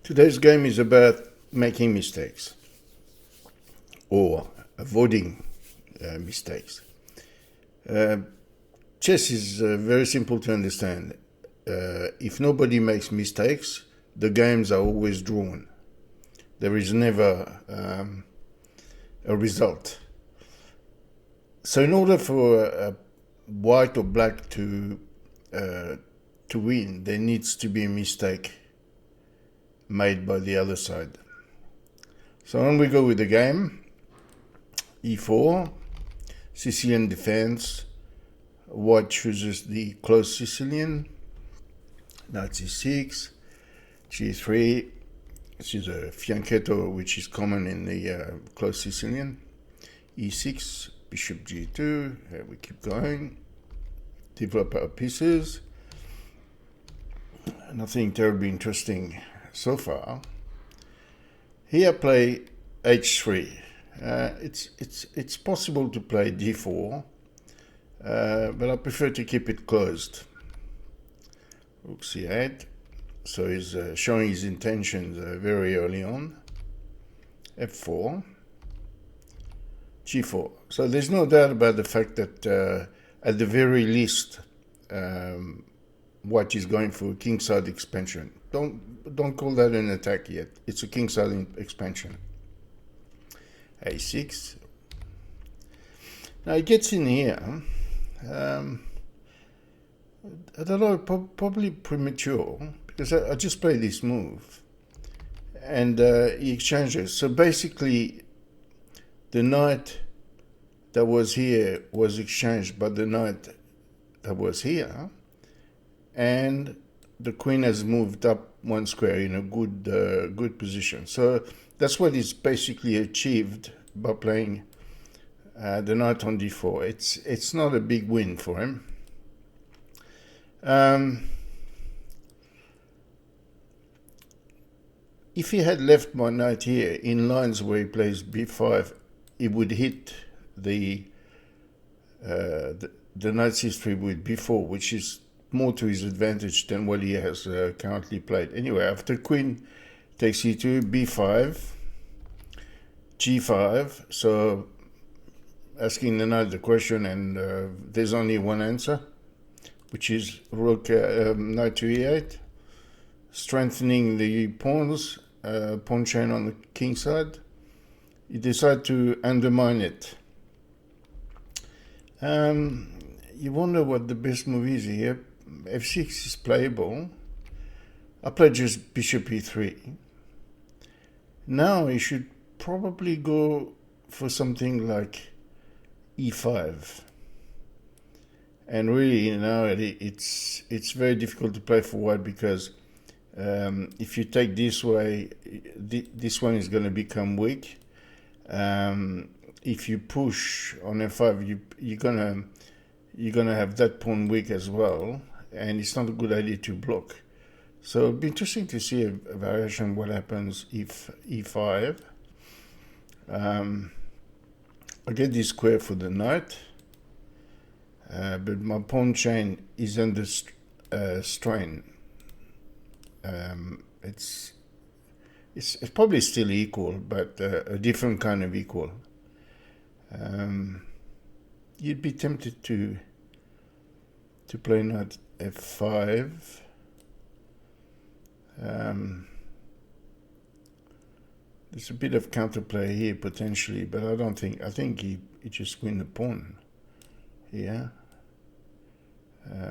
Today's game is about making mistakes or avoiding mistakes. Uh, Chess is very simple to understand. If nobody makes mistakes, the games are always drawn. There is never a result. So, in order for white or black to win, there needs to be a mistake made by the other side. So on we go with the game. E4, Sicilian defense. White chooses the closed Sicilian. Knight C6, G3. This is a fianchetto, which is common in the closed Sicilian. E6, Bishop G2. Here we keep going. Develop our pieces. Nothing terribly interesting so far. Here play H3. It's possible to play D4, but I prefer to keep it closed. Rook C8. So he's showing his intentions very early on. F4. G4. So there's no doubt about the fact that at the very least, White is going for a kingside expansion. Don't call that an attack yet. It's a kingside expansion. A6. Now it gets in here. I don't know, probably premature, because I just played this move. And he exchanges. So basically, the knight that was here was exchanged by the knight that was here. And the queen has moved up one square in a good position. So that's what is basically achieved by playing the knight on d4. It's not a big win for him. If he had left my knight here in lines where he plays b5, it would hit the knight c3 with b4, which is more to his advantage than what he has currently played. Anyway, after queen takes e2, b5, g5, so asking the knight the question, and there's only one answer, which is rook knight to e8, strengthening the pawns, pawn chain on the king side. You decide to undermine it. You wonder what the best move is here. F6 is playable. I played just bishop e3. Now he should probably go for something like e5. And really, now it's very difficult to play for white, because if you take this way, this one is going to become weak. If you push on f5, you're gonna have that pawn weak as well, and it's not a good idea to block. So it'll be interesting to see a variation what happens if e5. I get this square for the knight, but my pawn chain is under strain. It's probably still equal, but a different kind of equal. You'd be tempted to play knight f5. There's a bit of counterplay here potentially, but I don't think. I think he just win the pawn here.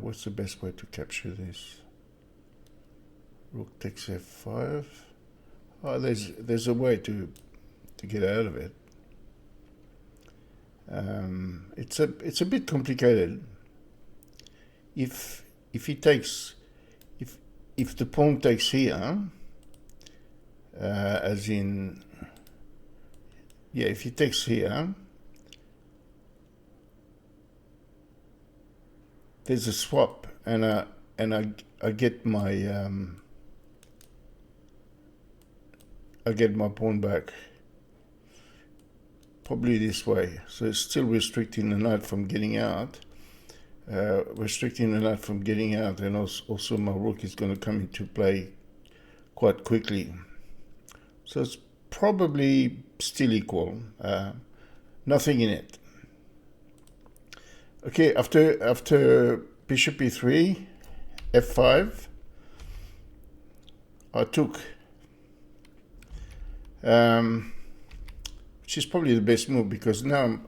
What's the best way to capture this? Rook takes f5. Oh, there's a way to get out of it. It's a bit complicated. If he takes, if the pawn takes here, as in, yeah, if he takes here, there's a swap, and I get my I get my pawn back. Probably this way. So it's still restricting the knight from getting out. And also my rook is going to come into play quite quickly. So it's probably still equal. Nothing in it. Okay, after bishop e3, f5, I took, which is probably the best move, because now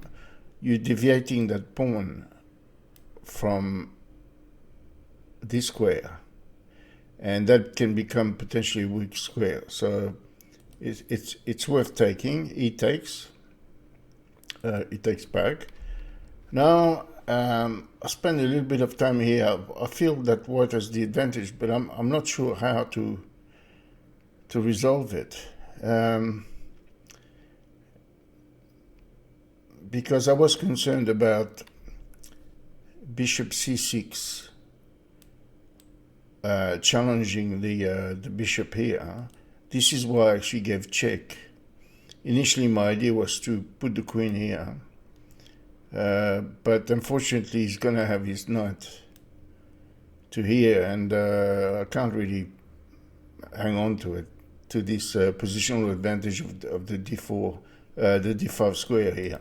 you're deviating that pawn from this square, and that can become potentially a weak square. So it's worth taking. He takes back. Now I spend a little bit of time here. I feel that white has the advantage, but I'm not sure how to resolve it, because I was concerned about bishop c6 challenging the bishop here. This is why I actually gave check. Initially my idea was to put the queen here, but unfortunately he's going to have his knight to here, and I can't really hang on to it, to this positional advantage of the d4, the d5 square here.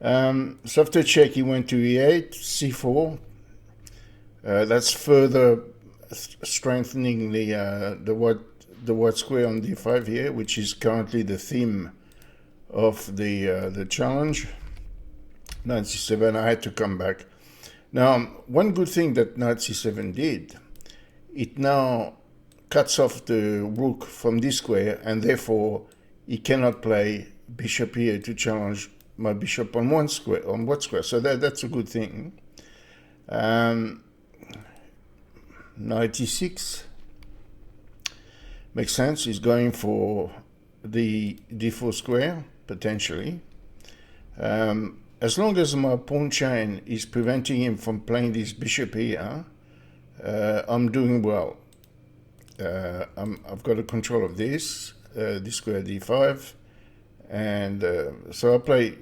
So after check he went to e8, c4. That's further strengthening the white square on d5 here, which is currently the theme of the challenge. Knight c7. I had to come back. Now, one good thing that knight c7 did, it now cuts off the rook from this square, and therefore he cannot play bishop here to challenge my bishop on one square, on what square. So that's a good thing. Knight e6 makes sense. He's going for the d4 square potentially. As long as my pawn chain is preventing him from playing this bishop here, I'm doing well. I've got a control of this square d5, and so I play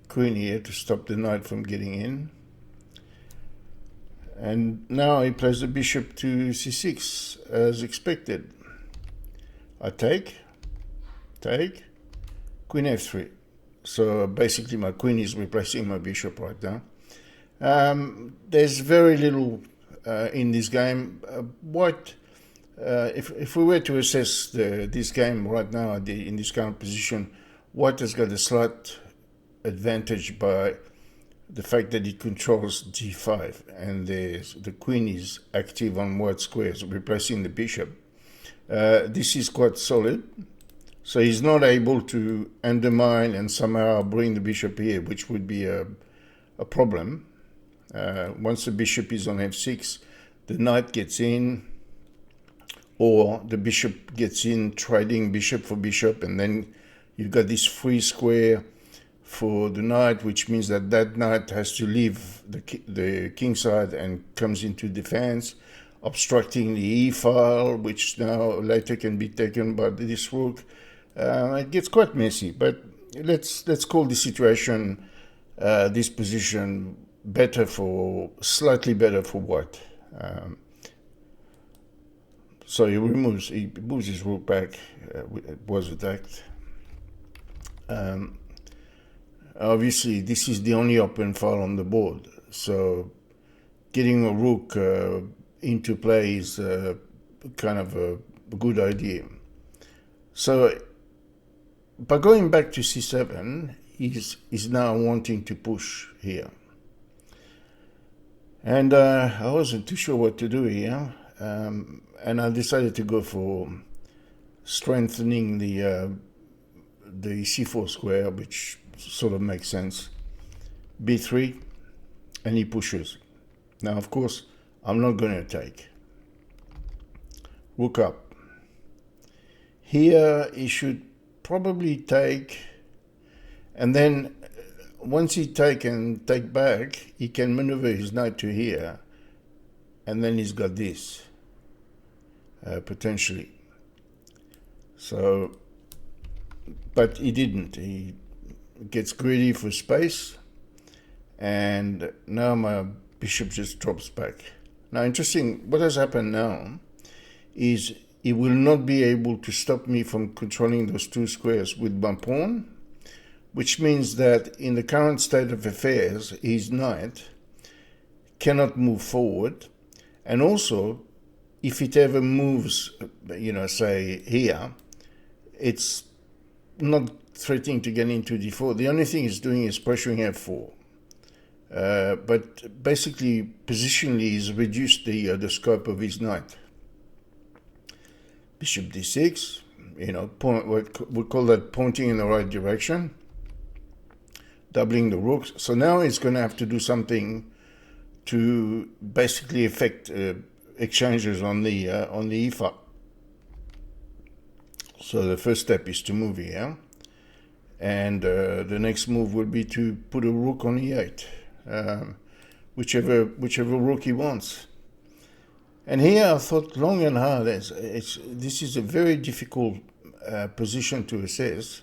queen here to stop the knight from getting in. And now he plays the bishop to c6 as expected. I take, queen f3. So basically my queen is replacing my bishop right now. There's very little in this game. White, if we were to assess this game right now in this current position, white has got a slight advantage by the fact that it controls g5, and the queen is active on white squares, replacing the bishop. This is quite solid. So he's not able to undermine and somehow bring the bishop here, which would be a problem. Once the bishop is on f6, the knight gets in, or the bishop gets in, trading bishop for bishop, and then you've got this free square for the knight, which means that knight has to leave the king side and comes into defense, obstructing the e file, which now later can be taken by this rook. It gets quite messy, but let's call the situation, this position, slightly better for white. So he moves his rook back. It was attacked. Obviously, this is the only open file on the board, so getting a rook into play is kind of a good idea. So by going back to c7, he's now wanting to push here. And I wasn't too sure what to do here, and I decided to go for strengthening the c4 square, which sort of makes sense. b3, and he pushes. Now, of course, I'm not going to take. Rook up. Here, he should probably take, and then once he take back, he can maneuver his knight to here, and then he's got this, potentially. So, but he didn't. He gets greedy for space, and now my bishop just drops back. Now, interesting, what has happened now is he will not be able to stop me from controlling those two squares with my pawn, which means that in the current state of affairs, his knight cannot move forward. And also, if it ever moves, say here, it's not threatening to get into d4. The only thing it's doing is pressuring f4. But basically, positionally, he's reduced the scope of his knight. Bishop d6, we call that pointing in the right direction, doubling the rooks. So now he's going to have to do something to basically affect exchanges on the e file. So the first step is to move here, and the next move will be to put a rook on e8, whichever rook he wants. And here I thought long and hard. This is a very difficult position to assess,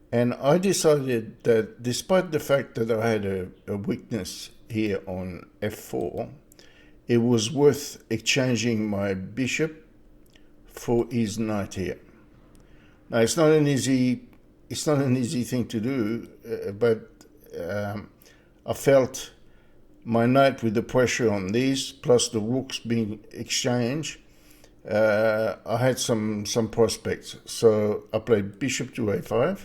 and I decided that despite the fact that I had a weakness here on f4, it was worth exchanging my bishop for his knight here. Now it's not an easy thing to do, but I felt my knight with the pressure on these plus the rooks being exchanged, I had some prospects. So I played bishop to a5,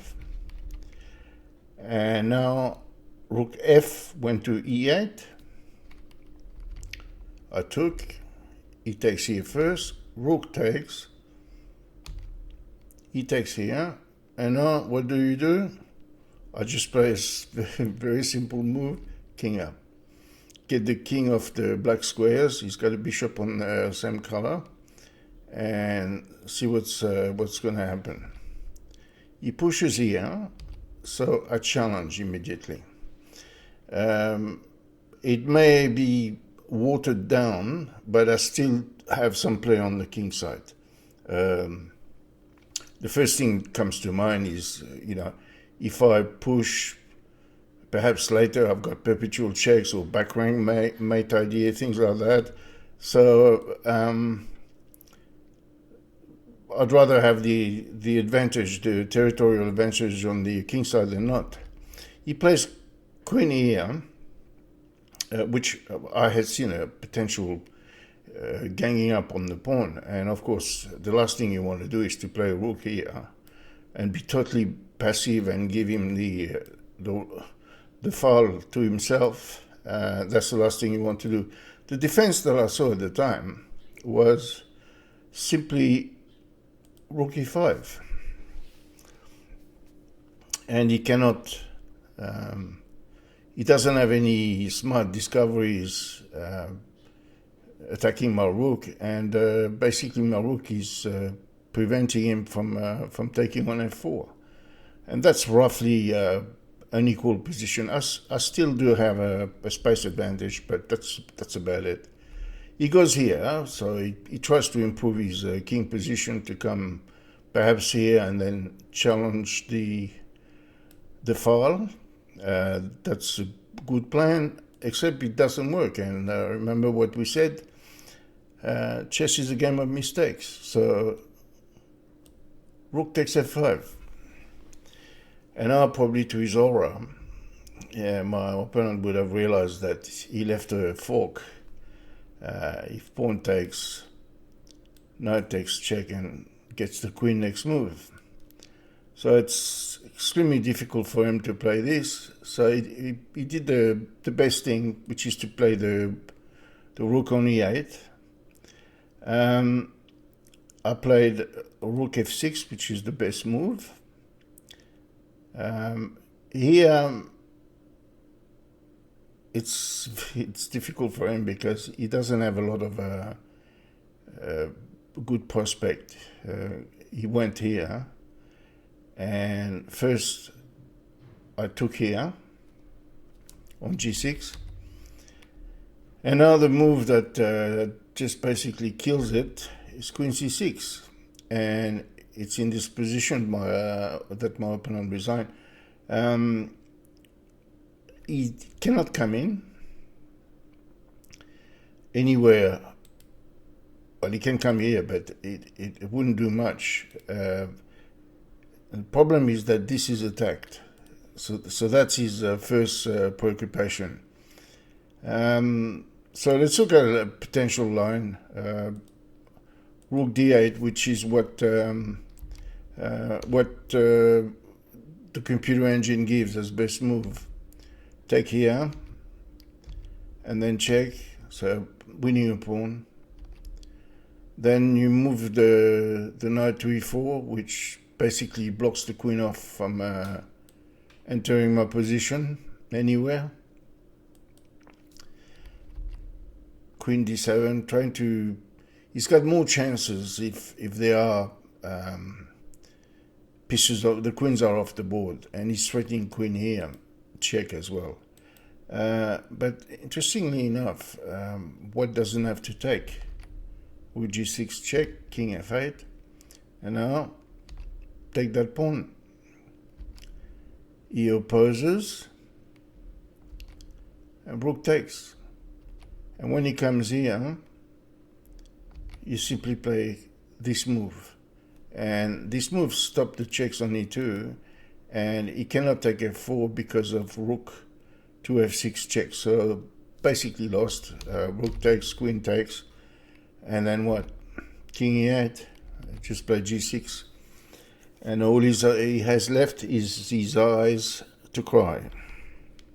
and now rook f went to e8. I took, he takes here first, rook takes, he takes here, and now what do? I just play a very simple move, king up. Get the king off the black squares. He's got a bishop on the same color, and see what's going to happen. He pushes here, so I challenge immediately. It may be watered down, but I still have some play on the king side. The first thing that comes to mind is, if I push, perhaps later I've got perpetual checks or back rank mate idea, things like that. So I'd rather have the advantage, the territorial advantage on the king side than not. He plays queen here, which I had seen a potential ganging up on the pawn. And of course, the last thing you want to do is to play a rook here and be totally passive and give him the file to himself. That's the last thing you want to do. The defense that I saw at the time was simply rook e5. And he cannot, he doesn't have any smart discoveries attacking my rook, and basically my rook is preventing him from taking on f4. And that's roughly an equal position. I still do have a space advantage, but that's about it. He goes here, so he tries to improve his king position to come perhaps here and then challenge the file. That's a good plan, except it doesn't work. And remember what we said, chess is a game of mistakes. So rook takes f5. And now probably to his aura, my opponent would have realized that he left a fork. If pawn takes, knight takes check and gets the queen next move. So it's extremely difficult for him to play this. So he did the best thing, which is to play the rook on e8. I played rook f6, which is the best move. Here it's difficult for him because he doesn't have a lot of good prospect. He went here, and first I took here on g6, and now the move that just basically kills it is queen c6, and it's in this position that my opponent resigned. He cannot come in anywhere well, he can come here, but it wouldn't do much. The problem is that this is attacked. So that's his first preoccupation. So let's look at a potential line. Rook d8, which is what the computer engine gives as best move. Take here, and then check. So winning a pawn. Then you move the knight to e4, which basically blocks the queen off from entering my position anywhere. Queen d7, trying to... He's got more chances if there are pieces of... The queens are off the board, and he's threatening queen here, check as well. But interestingly enough, what doesn't have to take? Rook g6 check, king f8, and now take that pawn. He opposes, and rook takes. And when he comes here, you simply play this move. And this move stopped the checks on e2, and he cannot take f4 because of rook to f6 check. So basically lost. Rook takes, queen takes. And then what? King e8, just play g6. And all he has left is his eyes to cry.